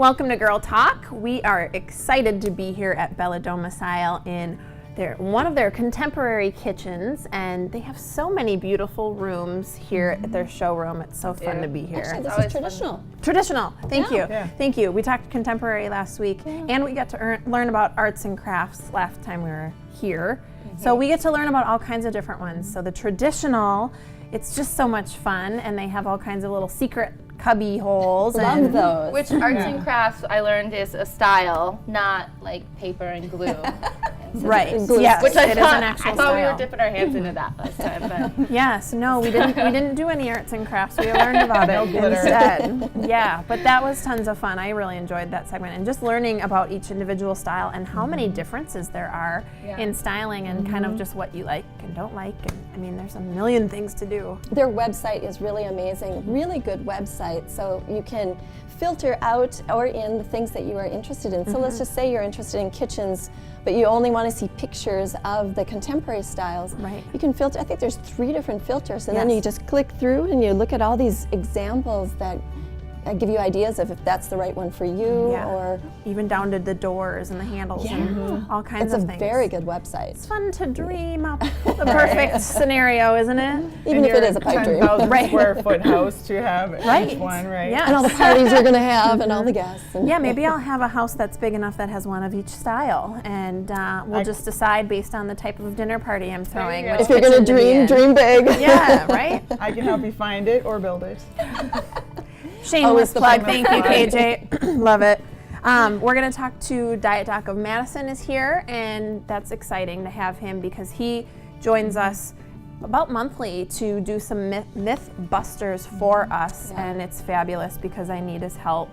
Welcome to Girl Talk. We are excited to be here at Bella Domicile in one of their contemporary kitchens, and they have so many beautiful rooms here at their showroom. It's so fun to be here. Actually, this is traditional. Fun. Traditional. Thank you. Thank you. We talked contemporary last week, and we got to learn about arts and crafts last time we were here. So we get to learn about all kinds of different ones. So the traditional, it's just so much fun, and they have all kinds of little secret cubby holes. Love those. Which arts and crafts I learned is a style, not like paper and glue. Right. Yes. Which I thought, I thought we were dipping our hands into that last time. But. Yes. No, we didn't do any arts and crafts. We learned about it instead. Yeah, but that was tons of fun. I really enjoyed that segment, and just learning about each individual style and how many differences there are in styling and kind of just what you like and don't like. And I mean, there's a million things to do. Their website is really amazing. Really good website, so you can filter out or in the things that you are interested in. So let's just say you're interested in kitchens, but you only want to see pictures of the contemporary styles. Right. You can filter, I think there's 3 different filters, and then you just click through and you look at all these examples that give you ideas of if that's the right one for you, or even down to the doors and the handles and all kinds of things. It's a very good website. It's fun to dream up the perfect scenario, isn't it? Even if it is a pipe dream. 10,000 square foot house to have each one, right? Yeah. And all the parties you're going to have and all the guests. And maybe I'll have a house that's big enough that has one of each style, and we'll just decide based on the type of dinner party I'm throwing. If you're going to dream big. Yeah, right? I can help you find it or build it. Shameless plug. Thank you, KJ. Love it. We're going to talk to Diet Doc of Madison is here, and that's exciting to have him because he joins us about monthly to do some myth busters for us, and it's fabulous because I need his help.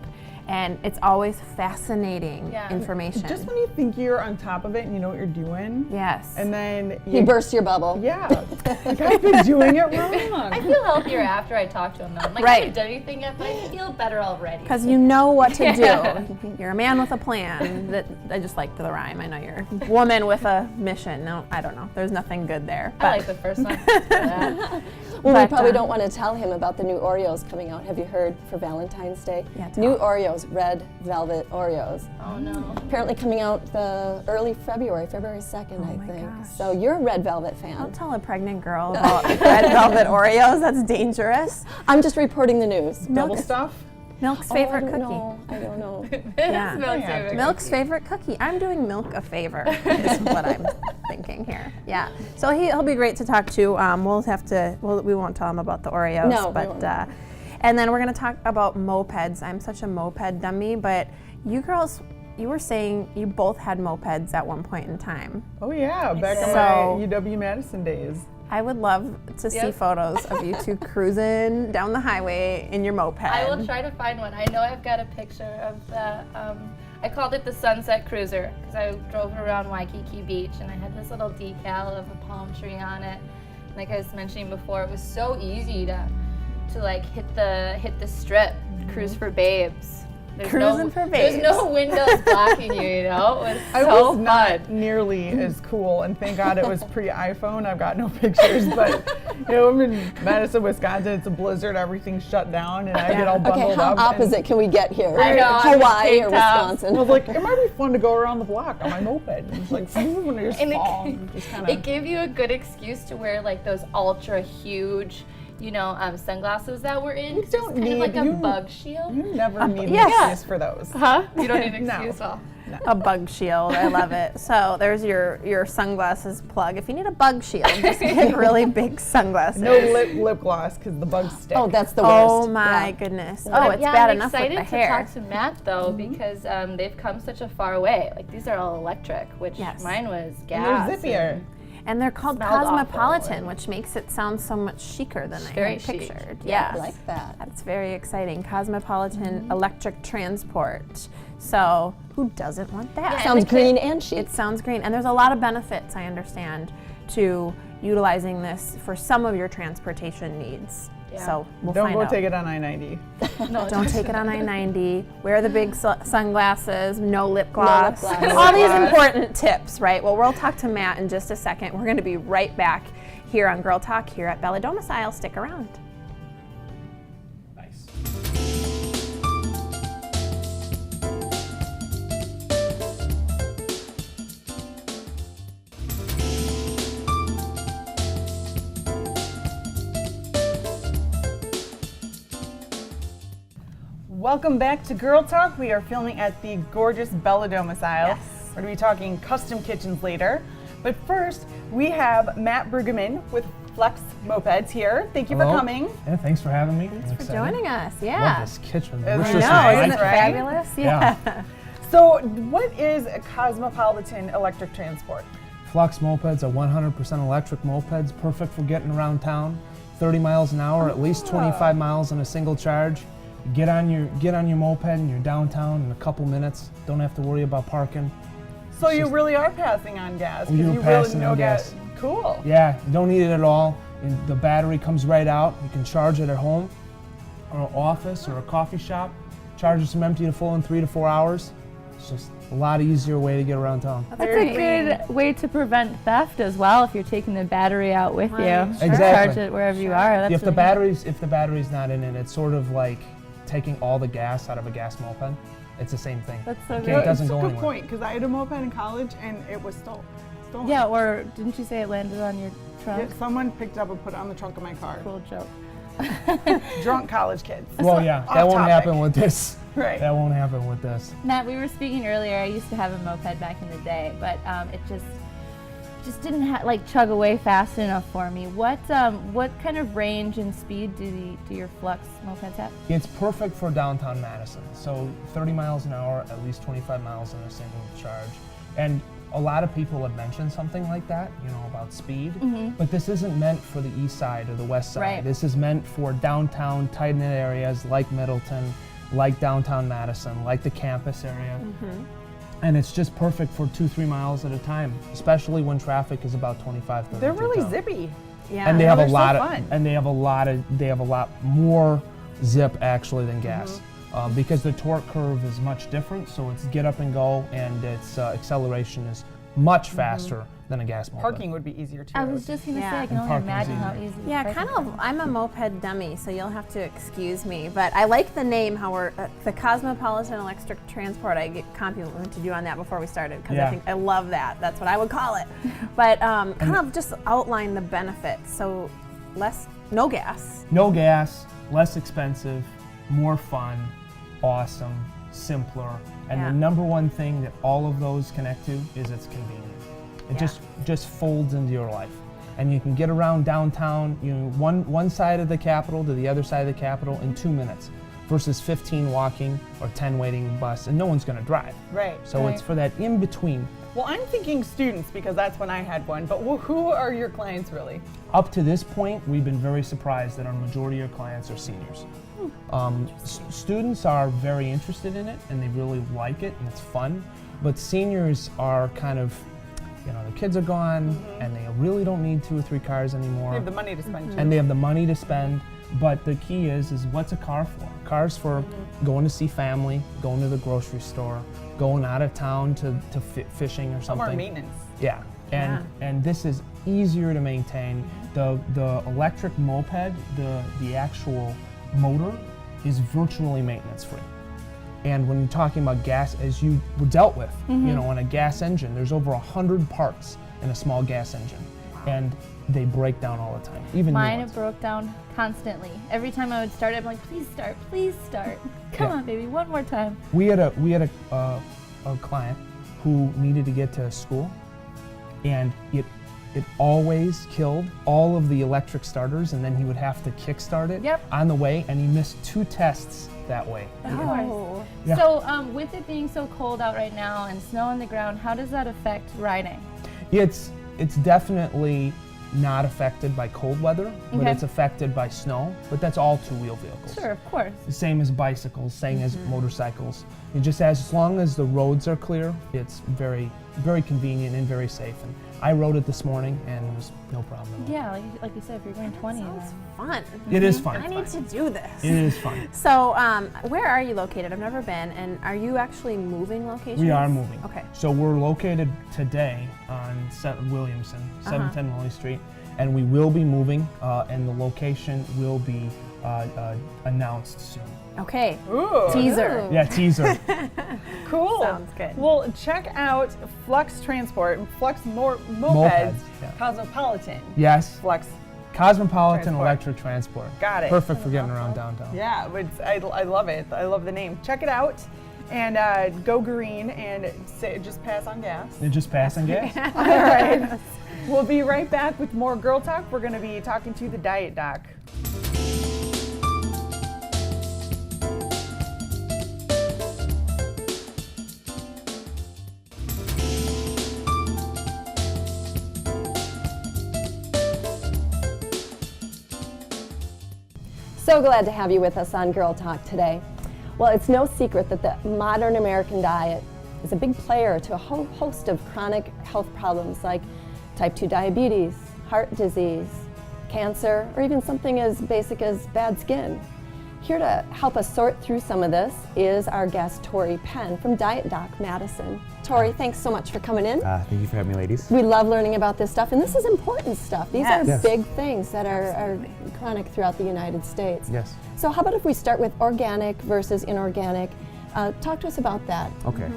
And it's always fascinating information. Just when you think you're on top of it and you know what you're doing. Yes. And then he bursts your bubble. Yeah. Like, I've been doing it wrong. I feel healthier after I talk to him though. I'm like, I haven't done anything yet, but I feel better already. Because you know what to do. You're a man with a plan. I just liked the rhyme. I know you're a woman with a mission. No, I don't know. There's nothing good there. I like the first one. Well, we probably don't want to tell him about the new Oreos coming out. Have you heard for Valentine's Day? Yeah, new Oreos, red velvet Oreos. Oh no. Apparently coming out the early February 2nd, I think. Gosh. So you're a red velvet fan. Don't tell a pregnant girl about red velvet Oreos. That's dangerous. I'm just reporting the news. Double stuff? Milk's favorite cookie. I don't know. Milk's favorite cookie. I'm doing Milk a favor is what I'm thinking here. Yeah. So he'll be great to talk to. We won't tell him about the Oreos. No, but and then we're going to talk about mopeds. I'm such a moped dummy, but you girls, you were saying you both had mopeds at one point in time. Oh yeah, back in my UW-Madison days. I would love to see photos of you two cruising down the highway in your moped. I will try to find one. I know I've got a picture of the, I called it the Sunset Cruiser because I drove it around Waikiki Beach and I had this little decal of a palm tree on it. Like I was mentioning before, it was so easy to like hit the strip, cruise for babes. Cruising for babes. There's no windows blocking you, you know? It was I so was not nearly as cool, and thank God it was pre-iPhone. I've got no pictures, but I'm in Madison, Wisconsin. It's a blizzard. Everything's shut down, and I get all bundled up. Okay, how opposite can we get here? I know, Hawaii or Wisconsin. I was like, it might be fun to go around the block on my moped. And it's like, when I just fall. It gave you a good excuse to wear like those ultra huge, sunglasses that were in. You don't kind need of like a bug shield. You never need an excuse for those. Huh? You don't need an excuse. No. A bug shield. I love it. So there's your sunglasses plug. If you need a bug shield, just get really big sunglasses. No lip gloss because the bugs stick. Oh, that's the worst. Oh my goodness. Oh, it's bad enough with the hair. I'm excited to talk to Matt though because they've come such a far way. Like these are all electric, which mine was gas. And they're zippier. And they're called Cosmopolitan, which makes it sound so much chicer than I had pictured. Yeah, I like that. That's very exciting. Cosmopolitan electric transport. So who doesn't want that? Yeah, sounds green and chic. It sounds green. And there's a lot of benefits, I understand, to utilizing this for some of your transportation needs. Yeah. So we'll Don't find go out. take it on I-90. No, don't take it on I-90. Wear the big sunglasses, no lip gloss. No lip gloss. All these important tips, right? Well, we'll talk to Matt in just a second. We're going to be right back here on Girl Talk here at Bella Domicile. Stick around. Welcome back to Girl Talk. We are filming at the gorgeous Bella Domicile. Yes. We're going to be talking custom kitchens later. But first, we have Matt Brueggemann with Flux Mopeds here. Thank you for Hello. coming. Yeah, thanks for having me. Thanks I'm for excited. joining us. Love Yeah. this kitchen. I Looks know, just Isn't nice. it right? fabulous? Yeah. So, what is a Cosmopolitan electric transport? Flux Mopeds are 100% electric mopeds, perfect for getting around town. 30 miles an hour, at least 25 miles in a single charge. Get on your moped and you're downtown in a couple minutes. Don't have to worry about parking. So It's you just- really are passing on gas. 'Cause You're you passing really know on gas. Cool. Yeah, you don't need it at all. And the battery comes right out. You can charge it at home or an office or a coffee shop. Charges from empty to full in 3 to 4 hours. It's just a lot easier way to get around town. That's That's very a clean. good way to prevent theft as well. If you're taking the battery out with Right. you, Sure. Exactly. charge it wherever you are. That's If the really good. battery's not in it, it's sort of like taking all the gas out of a gas moped. It's the same thing. That's so Okay, good. it doesn't It's a go good anywhere. point, because I had a moped in college and it was stolen. Yeah, or didn't you say it landed on your trunk? Yeah, someone picked it up and put it on the trunk of my car. Cool joke. Drunk college kids. Well, yeah, Off that won't topic. happen with this. Right. That won't happen with this. Matt, we were speaking earlier. I used to have a moped back in the day, but it just didn't chug away fast enough for me. What kind of range and speed do your Flux mopeds have? It's perfect for downtown Madison. So 30 miles an hour, at least 25 miles in a single charge. And a lot of people have mentioned something like that, about speed. But this isn't meant for the east side or the west side. Right. This is meant for downtown, tight-knit areas like Middleton, like downtown Madison, like the campus area. And it's just perfect for 2-3 miles at a time, especially when traffic is about 25, 30. They're really town. zippy. Yeah. And they have a they're so lot fun. they have a lot more zip actually than gas. Because the torque curve is much different, so it's get up and go, and its acceleration is much faster than a gas moped. Parking would be easier too. I was just gonna Yeah. say, I can And only parking's imagine how easier. easy. Yeah, parking kind of. I'm a moped dummy, so you'll have to excuse me. But I like the name. How we're the Cosmopolitan Electric Transport. I get complimented you on that before we started because Yeah. I think I love that. That's what I would call it. But kind of just outline the benefits. So no gas. No gas, less expensive, more fun, awesome, simpler, and Yeah. the number one thing that all of those connect to is it's convenient. It Yeah. just folds into your life, and you can get around downtown, one side of the Capitol to the other side of the Capitol in 2 minutes, versus 15 walking or 10 waiting the bus, and no one's going to drive. Right. So it's for that in between. Well, I'm thinking students because that's when I had one. But who are your clients really? Up to this point, we've been very surprised that our majority of clients are seniors. Students are very interested in it and they really like it and it's fun, but seniors are kind of, the kids are gone and they really don't need 2 or 3 cars anymore. They have the money to spend too. And they have the money to spend, but the key is what's a car for? Car's for going to see family, going to the grocery store, going out of town to fishing or Some are something. maintenance. Yeah, and this is easier to maintain. The electric moped, the actual motor is virtually maintenance free. And when you're talking about gas, as you were dealt with, in a gas engine, there's over 100 parts in a small gas engine, and they break down all the time. Even new Mine ones. broke down constantly. Every time I would start it, I'm like, please start. Come Yeah. on, baby, one more time. We had a client who needed to get to school, and it always killed all of the electric starters, and then he would have to kickstart it Yep. on the way, and he missed 2 tests that way. Of course. Oh. Yeah. So with it being so cold out right now and snow on the ground, how does that affect riding? It's definitely not affected by cold weather, but Okay. it's affected by snow. But that's all 2-wheel vehicles. Sure, of course. The same as bicycles, same as motorcycles. It just as long as the roads are clear, it's very, very convenient and very safe. And I rode it this morning, and it was no problem at all. Yeah, like you said, if you're going 20. Sounds fun. It is fun. I need to do this. It is fun. So, where are you located? I've never been. And are you actually moving locations? We are moving. Okay. So we're located today on Williamson, 710 Willie Street, and we will be moving, and the location will be announced soon. Okay. Ooh. Teaser. Yeah, teaser. Cool. Sounds good. Well, check out Flux Transport, Flux Mopeds, Mopeds, yeah. Cosmopolitan. Yes. Flux Cosmopolitan Transport. Electric Transport. Got it. Perfect for getting around downtown. Yeah, I love it. I love the name. Check it out and go green and just pass on gas. You're just passing gas. All right. We'll be right back with more Girl Talk. We're going to be talking to the Diet Doc. So glad to have you with us on Girl Talk today. Well, it's no secret that the modern American diet is a big player to a whole host of chronic health problems like type 2 diabetes, heart disease, cancer, or even something as basic as bad skin. Here to help us sort through some of this is our guest, Tori Penn from Diet Doc Madison. Tori, thanks so much for coming in. Thank you for having me, ladies. We love learning about this stuff, and this is important stuff. These Yes. are Yes. big things that are chronic throughout the United States. Yes. So how about if we start with organic versus inorganic? Talk to us about that. Okay.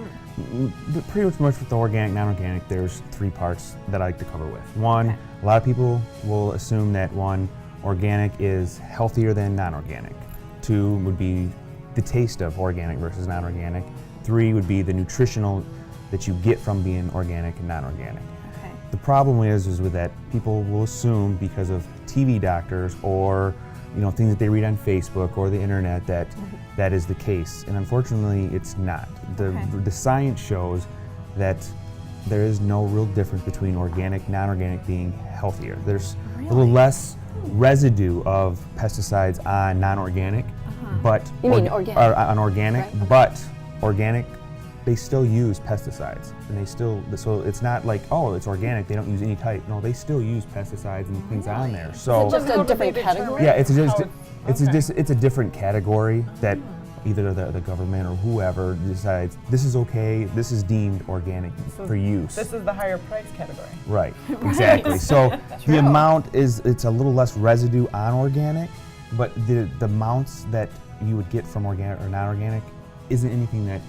Pretty much with the organic, non-organic, there's three parts that I like to cover with. One, a lot of people will assume that one, organic is healthier than non-organic. Two would be the taste of organic versus non-organic. Three would be the nutritional that you get from being organic and non-organic. Okay. The problem is with that people will assume because of TV doctors or things that they read on Facebook or the internet that that is the case, and unfortunately it's not. The science shows that there is no real difference between organic, non-organic being healthier. There's a little less residue of pesticides on non-organic, but You mean organic? on organic, Right, okay. but organic, they still use pesticides, and they still, so it's not like, oh, it's organic, they don't use any type. No, they still use pesticides and things on there. So Just a How do they different determine category? yeah, it's how it's a different category that either the government or whoever decides this is okay, this is deemed organic for use. This is the higher price category. Right, exactly. So the amount it's a little less residue on organic, but the amounts that you would get from organic or non-organic isn't anything that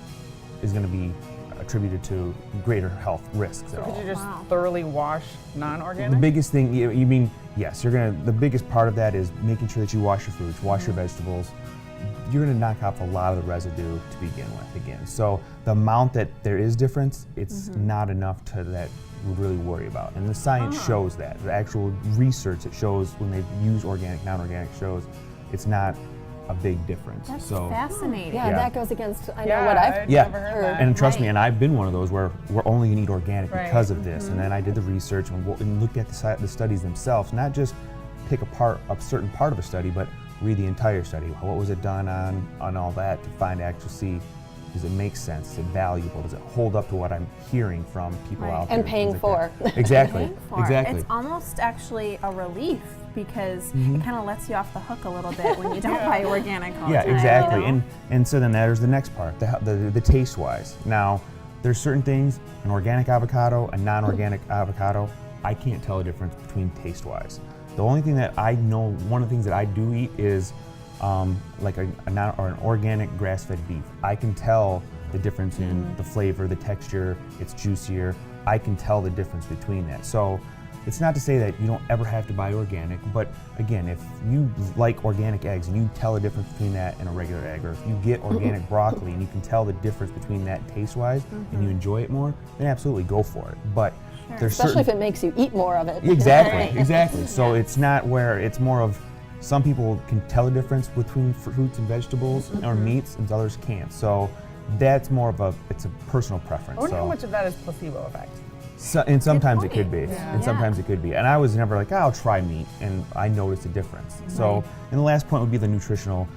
is going to be attributed to greater health risks at Could all. you just thoroughly wash non-organic? The biggest thing, you mean, yes, the biggest part of that is making sure that you wash your fruits, wash your vegetables. You're gonna knock off a lot of the residue to begin with again. So the amount that there is difference, it's not enough to that we really worry about. And the science shows that. The actual research that shows when they use organic, non-organic shows it's not a big difference. That's so fascinating. Yeah, Yeah. that goes against what Yeah, I've Yeah. never heard heard. that. And trust me, Right. and I've been one of those where we're only gonna eat organic Right. because of this. And then I did the research and looked at the studies themselves, not just pick apart a certain part of a study, but read the entire study. What was it done on all that to find actually see, does it make sense? Is it valuable? Does it hold up to what I'm hearing from people Right. out there? And paying things like for. that. Exactly. Paying for. Exactly. It's almost actually a relief because it kind of lets you off the hook a little bit when you don't buy organic all the Yeah, time. exactly. you know? And so then there's the next part, the taste wise. Now, there's certain things, an organic avocado, a non-organic avocado, I can't tell the difference between taste wise. The only thing that I know, one of the things that I do eat is like an organic grass-fed beef. I can tell the difference in the flavor, the texture, it's juicier. I can tell the difference between that. So it's not to say that you don't ever have to buy organic, but again, if you like organic eggs and you tell the difference between that and a regular egg, or if you get organic broccoli and you can tell the difference between that taste-wise and you enjoy it more, then absolutely go for it. But there's Especially if certain it makes you eat more of it. exactly, exactly. So it's not where it's more of some people can tell the difference between fruits and vegetables or meats, and others can't. So that's more of it's a personal preference. I wonder so. how much of that is placebo effect. And sometimes it point. could be, and sometimes it could be. And I was never like, I'll try meat, and I noticed a difference. So, and the last point would be the nutritional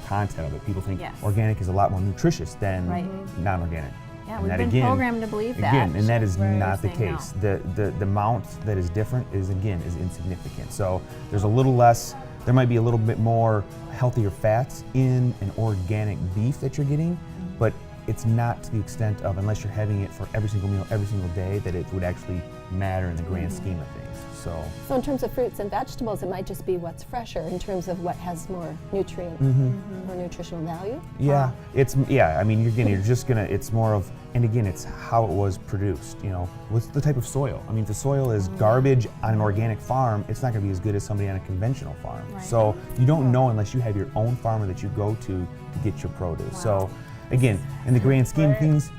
content of it. People think Yes. organic is a lot more nutritious than Right. non-organic. Yeah, And we've that been again- programmed to believe that. Again, and that is Where not the you're saying case. The amount that is different is insignificant. So there's a little less. There might be a little bit more healthier fats in an organic beef that you're getting, but it's not to the extent of, unless you're having it for every single meal, every single day, that it would actually matter in the grand scheme of things. So in terms of fruits and vegetables, it might just be what's fresher in terms of what has more nutrient or nutritional value. Yeah, I mean, it's more of, and again, it's how it was produced. You know, what's the type of soil? I mean, if the soil is garbage on an organic farm, it's not going to be as good as somebody on a conventional farm. Right. So you don't know unless you have your own farmer that you go to get your produce. So again, in the grand scheme of things,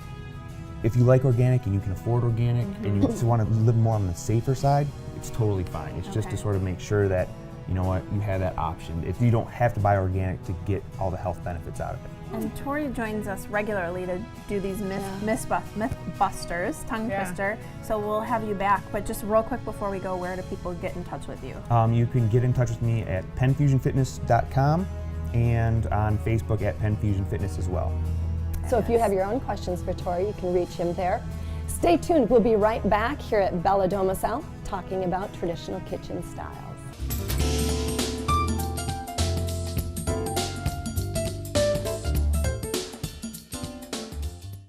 if you like organic and you can afford organic and you just want to live more on the safer side, it's totally fine. It's just to sort of make sure that, you know what, you have that option. If you don't have to buy organic to get all the health benefits out of it. And Tori joins us regularly to do these myth busters, tongue twister. So we'll have you back. But just real quick before we go, where do people get in touch with you? You can get in touch with me at pennfusionfitness.com and on Facebook at pennfusionfitness as well. So if you have your own questions for Tori, you can reach him there. Stay tuned. We'll be right back here at Bella Domicile talking about traditional kitchen styles.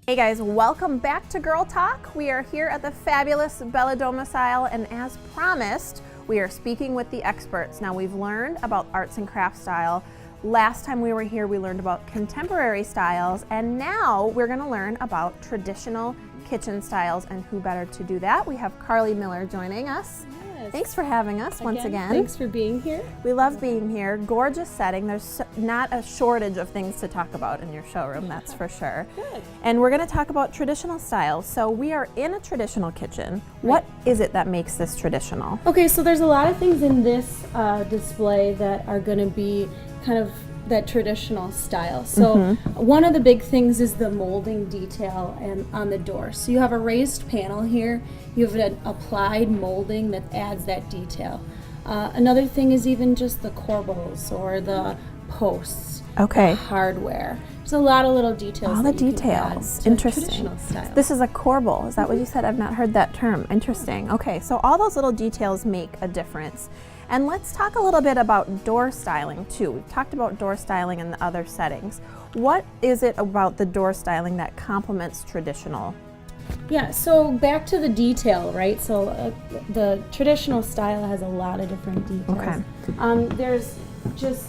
Hey guys, welcome back to Girl Talk. We are here at the fabulous Bella Domicile, and as promised, we are speaking with the experts. Now, we've learned about arts and crafts style. Last time we were here, we learned about contemporary styles, and now we're going to learn about traditional kitchen styles, and who better to do that? We have Carly Miller joining us. Yes. Thanks for having us once again. Thanks for being here. We love being here. Gorgeous setting. There's not a shortage of things to talk about in your showroom, that's for sure. Good. And we're going to talk about traditional styles. So we are in a traditional kitchen. What is it that makes this traditional? Okay, so there's a lot of things in this display that are going to be kind of that traditional style. So one of the big things is the molding detail and on the door. So you have a raised panel here. You have an applied molding that adds that detail. Another thing is even just the corbels or the posts. Okay. Hardware. There's a lot of little details. All the that you can add details. to Interesting. Traditional style. This is a corbel. Is that what you said? I've not heard that term. Interesting. Okay, so all those little details make a difference. And let's talk a little bit about door styling too. We've talked about door styling in the other settings. What is it about the door styling that complements traditional? Yeah, so back to the detail, right? So the traditional style has a lot of different details. Okay. There's just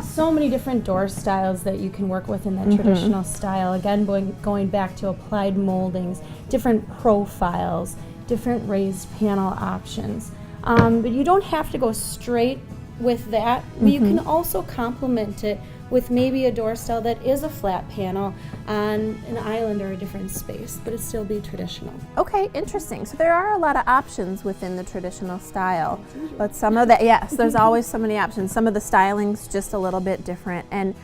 so many different door styles that you can work with in that traditional style. Again, going back to applied moldings, different profiles, different raised panel options. But you don't have to go straight with that. You can also complement it with maybe a door style that is a flat panel on an island or a different space, but it still be traditional. Okay, interesting. So there are a lot of options within the traditional style, but some of the, yes, there's always so many options. Some of the styling's just a little bit different, and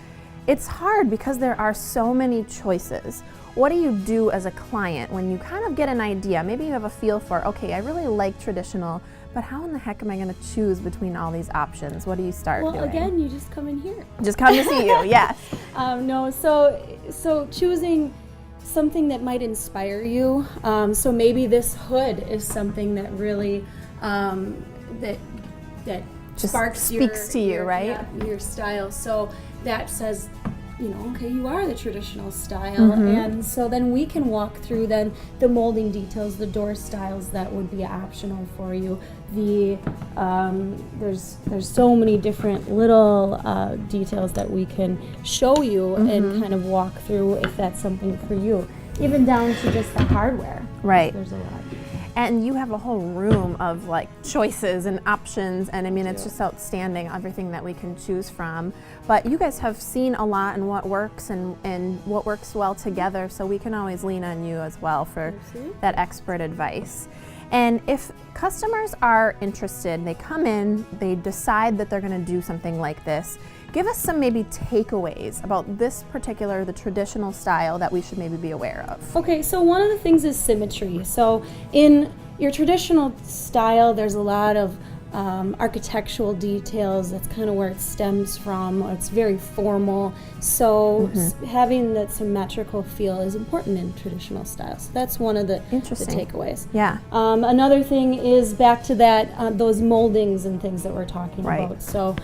it's hard because there are so many choices. What do you do as a client when you kind of get an idea? Maybe you have a feel for, okay, I really like traditional, but how in the heck am I going to choose between all these options? What do you start doing? Well, again, you just come in here. Just come to see you, yes. No, so choosing something that might inspire you. So maybe this hood is something that really that Just sparks speaks to you, right? Yeah, your style. So that says, you know, okay, you are the traditional style, and so then we can walk through then the molding details, the door styles that would be optional for you. The there's so many different little details that we can show you and kind of walk through if that's something for you, even down to just the hardware. Right. There's a lot. And you have a whole room of like choices and options, and I mean it's just outstanding, everything that we can choose from. But you guys have seen a lot in what works and what works well together, so we can always lean on you as well for that expert advice. And if customers are interested, they come in, they decide that they're going to do something like this, give us some maybe takeaways about this particular, the traditional style that we should maybe be aware of. Okay, so one of the things is symmetry. So in your traditional style, there's a lot of architectural details. That's kind of where it stems from. It's very formal. So having that symmetrical feel is important in traditional style. So that's one of the takeaways. Yeah. Another thing is back to that those moldings and things that we're talking about. So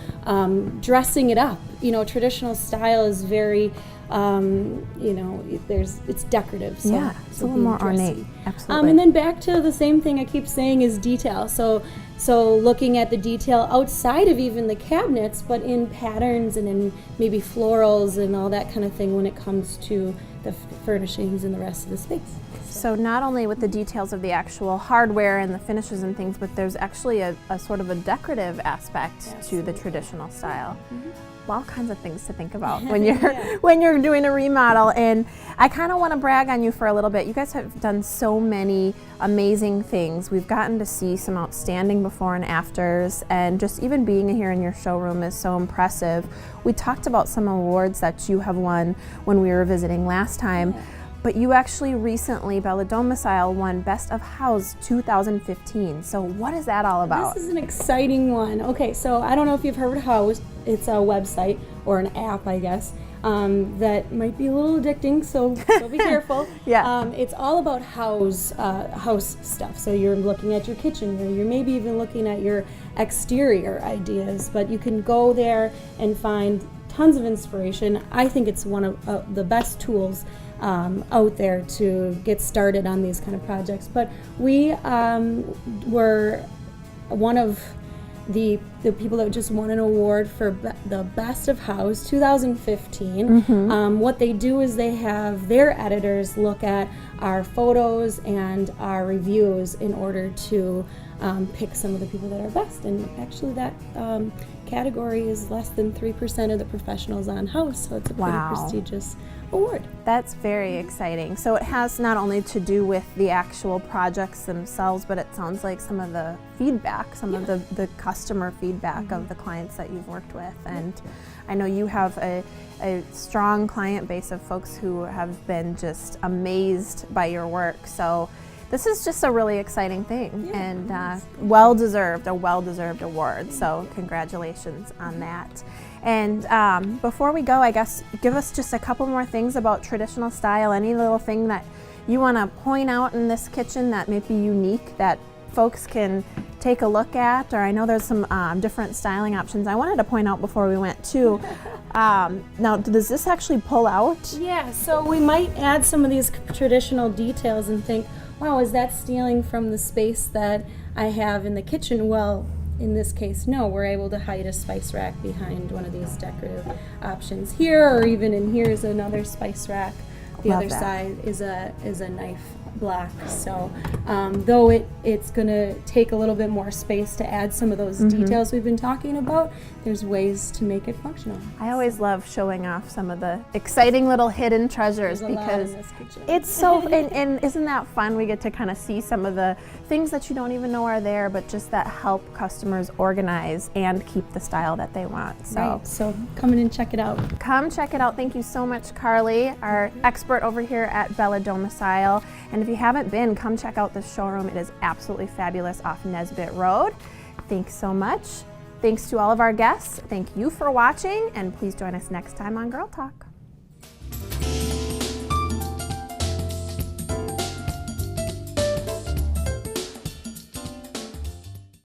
dressing it up. You know, traditional style is very you know, it's decorative. So, yeah, it's a little more ornate. Absolutely. And then back to the same thing I keep saying is detail. So So looking at the detail outside of even the cabinets, but in patterns and in maybe florals and all that kind of thing when it comes to the furnishings and the rest of the space. So not only with the details of the actual hardware and the finishes and things, but there's actually a sort of a decorative aspect to the traditional style. All kinds of things to think about when you're when you're doing a remodel. And I kind of want to brag on you for a little bit. You guys have done so many amazing things. We've gotten to see some outstanding before and afters, and just even being here in your showroom is so impressive. We talked about some awards that you have won when we were visiting last time. But you actually recently, Bella Domicile, won Best of House 2015. So what is that all about? This is an exciting one. Okay, so I don't know if you've heard of House. It's a website or an app, I guess, that might be a little addicting, so be careful. It's all about house stuff. So you're looking at your kitchen, or you're maybe even looking at your exterior ideas, but you can go there and find tons of inspiration. I think it's one of the best tools out there to get started on these kind of projects. But we were one of the people that just won an award for the Best of House 2015. What they do is they have their editors look at our photos and our reviews in order to pick some of the people that are best. And actually that category is less than 3% of the professionals on House, so it's a pretty prestigious award. That's very exciting. So it has not only to do with the actual projects themselves, but it sounds like some of the feedback, some of the customer feedback of the clients that you've worked with. And I know you have a strong client base of folks who have been just amazed by your work. So this is just a really exciting thing, and a well-deserved award. So congratulations on that. And before we go, I guess give us just a couple more things about traditional style. Any little thing that you want to point out in this kitchen that may be unique that folks can take a look at? Or I know there's some different styling options I wanted to point out before we went too. Now, does this actually pull out? Yeah, so we might add some of these traditional details and think, wow, is that stealing from the space that I have in the kitchen? Well, in this case, no. We're able to hide a spice rack behind one of these decorative options here, or even in here is another spice rack. The other side is a knife block. So though it's going to take a little bit more space to add some of those details we've been talking about, there's ways to make it functional. I always love showing off some of the exciting little hidden treasures because it's so, and isn't that fun? We get to kind of see some of the things that you don't even know are there, but just that help customers organize and keep the style that they want. So come in and check it out. Come check it out. Thank you so much, Carly, our expert over here at Bella Domicile. And if you haven't been, come check out the showroom. It is absolutely fabulous off Nesbitt Road. Thanks so much. Thanks to all of our guests. Thank you for watching, and please join us next time on Girl Talk.